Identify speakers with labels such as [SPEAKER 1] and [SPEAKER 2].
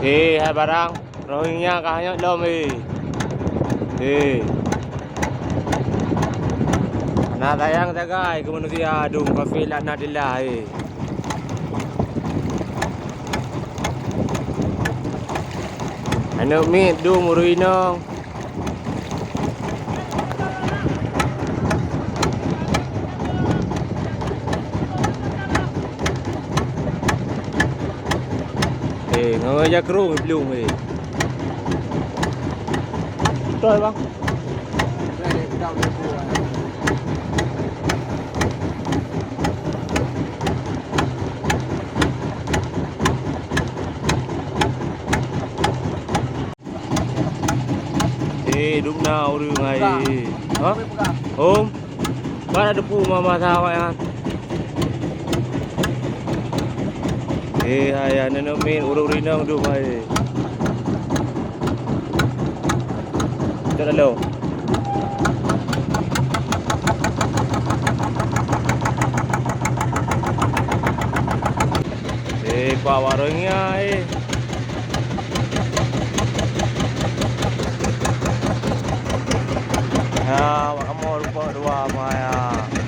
[SPEAKER 1] Hai barang Rohingya kahanyot lom na tayang tagay kemanusia dung kafil anadillah Ano mit dung muruinong ngajak kru belum Rồi bang. Đúng nào đường này. Hả? Ôm. Bác đã được phụ mà sao vậy anh? Hay anh nó men ururin nang du mai. Ito lo. Bawa orangnya Ya, kamu lupa dua Maya.